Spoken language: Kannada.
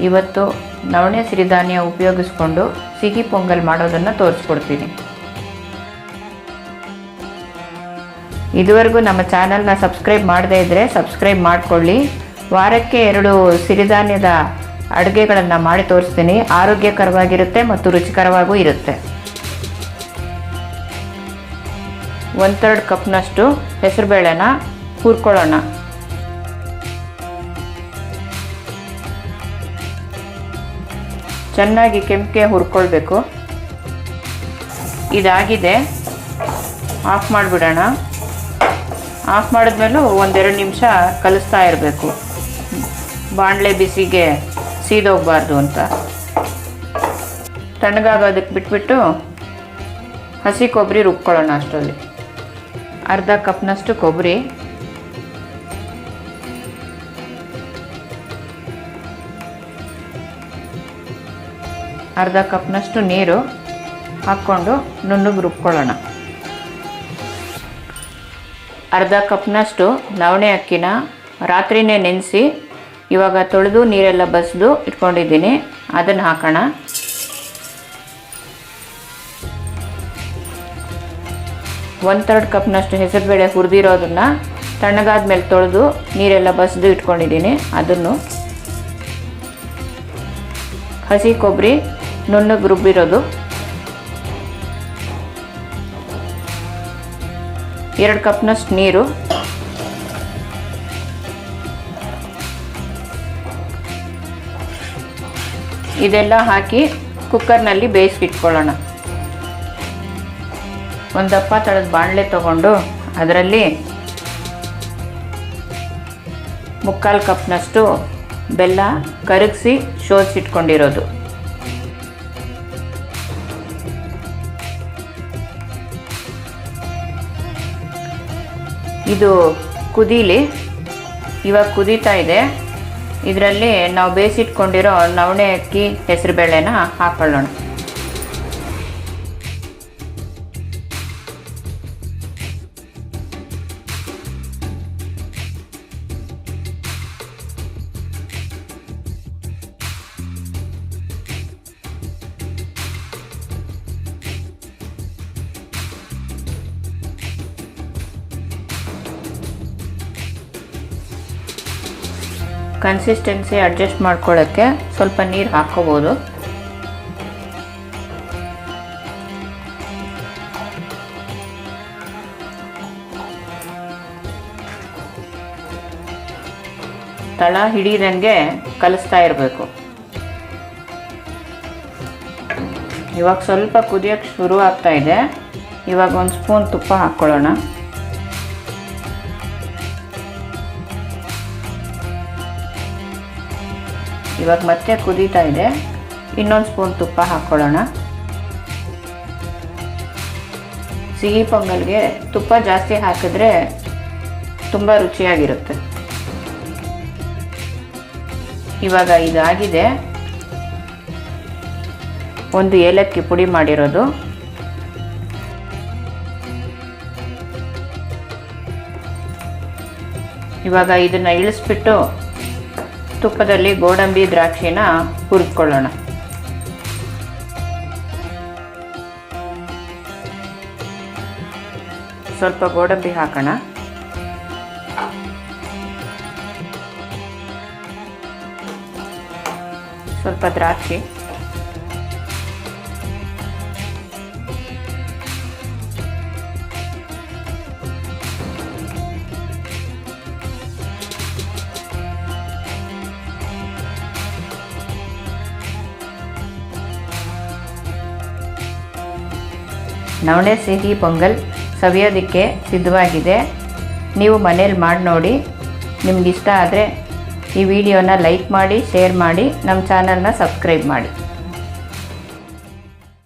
ಇವತ್ತು ನವಣೆ ಸಿರಿಧಾನ್ಯ ಉಪಯೋಗಿಸ್ಕೊಂಡು ಸಿಹಿ ಪೊಂಗಲ್ ಮಾಡೋದನ್ನು ತೋರಿಸ್ಕೊಡ್ತೀನಿ. ಇದುವರೆಗೂ ನಮ್ಮ ಚಾನಲ್ನ ಸಬ್ಸ್ಕ್ರೈಬ್ ಮಾಡದೇ ಇದ್ದರೆ ಸಬ್ಸ್ಕ್ರೈಬ್ ಮಾಡಿಕೊಳ್ಳಿ. ವಾರಕ್ಕೆ 2 ಸಿರಿಧಾನ್ಯದ ಅಡುಗೆಗಳನ್ನು ಮಾಡಿ ತೋರಿಸ್ತೀನಿ. ಆರೋಗ್ಯಕರವಾಗಿರುತ್ತೆ ಮತ್ತು ರುಚಿಕರವಾಗೂ ಇರುತ್ತೆ. 1/3 ಕಪ್ನಷ್ಟು ಹೆಸರುಬೇಳೆನ ಹುರ್ಕೊಳ್ಳೋಣ. ಚೆನ್ನಾಗಿ ಕೆಂಪಗೆ ಹುರ್ಕೊಳ್ಬೇಕು. ಇದಾಗಿದೆ, ಆಫ್ ಮಾಡಿಬಿಡೋಣ. ಆಫ್ ಮಾಡಿದ್ಮೇಲೂ 1-2 ನಿಮಿಷ ಕಲಿಸ್ತಾ ಇರಬೇಕು, ಬಾಣಲೆ ಬಿಸಿಗೆ ಸೀದೋಗಬಾರ್ದು ಅಂತ. ತಣ್ಣಗಾಗೋದಕ್ಕೆ ಬಿಟ್ಬಿಟ್ಟು ಹಸಿ ಕೊಬ್ಬರಿ ರುಬ್ಕೊಳ್ಳೋಣ. ಅಷ್ಟರಲ್ಲಿ ಅರ್ಧ ಕಪ್ನಷ್ಟು ಕೊಬ್ಬರಿ, ಅರ್ಧ ಕಪ್ನಷ್ಟು ನೀರು ಹಾಕ್ಕೊಂಡು ನುಣ್ಣಗೆ ರುಬ್ಕೊಳ್ಳೋಣ. ಅರ್ಧ ಕಪ್ನಷ್ಟು ನವಣೆ ಅಕ್ಕಿನ ರಾತ್ರಿನೇ ನೆನೆಸಿ ಇವಾಗ ತೊಳೆದು ನೀರೆಲ್ಲ ಬಸಿದು ಇಟ್ಕೊಂಡಿದ್ದೀನಿ. ಅದನ್ನು ಹಾಕೋಣ. ಒಂದು ಕಪ್ನಷ್ಟು ಹೆಸರುಬೇಳೆ ಹುರಿದಿರೋದನ್ನು ತಣ್ಣಗಾದ ಮೇಲೆ ತೊಳೆದು ನೀರೆಲ್ಲ ಬಸಿದು ಇಟ್ಕೊಂಡಿದ್ದೀನಿ. ಅದನ್ನು, ಹಸಿ ಕೊಬ್ಬರಿ ನುಣ್ಣಗೆ ರುಬ್ಬಿರೋದು, 2 ಕಪ್ನಷ್ಟು ನೀರು, ಇದೆಲ್ಲ ಹಾಕಿ ಕುಕ್ಕರ್ನಲ್ಲಿ ಬೇಯಿಸಿಟ್ಕೊಳ್ಳೋಣ. ಒಂದು ದಪ್ಪ ತಳದ ಬಾಣಲೆ ತಗೊಂಡು ಅದರಲ್ಲಿ 3/4 ಕಪ್ನಷ್ಟು ಬೆಲ್ಲ ಕರಗಿಸಿ ಶೋಧಿಸಿಟ್ಕೊಂಡಿರೋದು, ಇದು ಕುದೀಲಿ. ಇವಾಗ ಕುದೀತಾ ಇದೆ. ಇದರಲ್ಲಿ ನಾವು ಬೇಯಿಸಿಟ್ಕೊಂಡಿರೋ ನವಣೆ ಅಕ್ಕಿ ಹೆಸರುಬೇಳೆನ ಹಾಕೊಳ್ಳೋಣ. ಕನ್ಸಿಸ್ಟೆನ್ಸಿ ಅಡ್ಜಸ್ಟ್ ಮಾಡ್ಕೊಳ್ಳೋಕ್ಕೆ ಸ್ವಲ್ಪ ನೀರು ಹಾಕ್ಕೋಬೋದು. ತಳ ಹಿಡಿದಂಗೆ ಕಲಿಸ್ತಾ ಇರಬೇಕು. ಇವಾಗ ಸ್ವಲ್ಪ ಕುದಿಯೋಕ್ಕೆ ಶುರು ಆಗ್ತಾ ಇದೆ. ಇವಾಗ 1 ಸ್ಪೂನ್ ತುಪ್ಪ ಹಾಕ್ಕೊಳ್ಳೋಣ. ಇವಾಗ ಮತ್ತೆ ಕುದೀತಾ ಇದೆ. ಇನ್ನೊಂದು ಸ್ಪೂನ್ ತುಪ್ಪ ಹಾಕ್ಕೊಳ್ಳೋಣ. ಸಿಹಿ ಪೊಂಗಲ್ಗೆ ತುಪ್ಪ ಜಾಸ್ತಿ ಹಾಕಿದ್ರೆ ತುಂಬ ರುಚಿಯಾಗಿರುತ್ತೆ. ಇವಾಗ ಇದಾಗಿದೆ. 1 ಏಲಕ್ಕಿ ಪುಡಿ ಮಾಡಿರೋದು, ಇವಾಗ ಇದನ್ನು ಇಳಿಸ್ಬಿಟ್ಟು ತುಪ್ಪದಲ್ಲಿ ಗೋಡಂಬಿ ದ್ರಾಕ್ಷಿನ ಹುರಿದುಕೊಳ್ಳೋಣ. ಸ್ವಲ್ಪ ಗೋಡಂಬಿ ಹಾಕೋಣ. ಸ್ವಲ್ಪ ದ್ರಾಕ್ಷಿ, ನವಣೆ ಸಿಹಿ ಪೊಂಗಲ್ ಸವಿಯೋದಕ್ಕೆ ಸಿದ್ಧವಾಗಿದೆ. ನೀವು ಮನೇಲಿ ಮಾಡಿ ನೋಡಿ. ನಿಮ್ಗೆ ಇಷ್ಟ ಆದರೆ ಈ ವಿಡಿಯೋನ ಲೈಕ್ ಮಾಡಿ, ಶೇರ್ ಮಾಡಿ, ನಮ್ಮ ಚಾನಲ್ನ ಸಬ್ಸ್ಕ್ರೈಬ್ ಮಾಡಿ.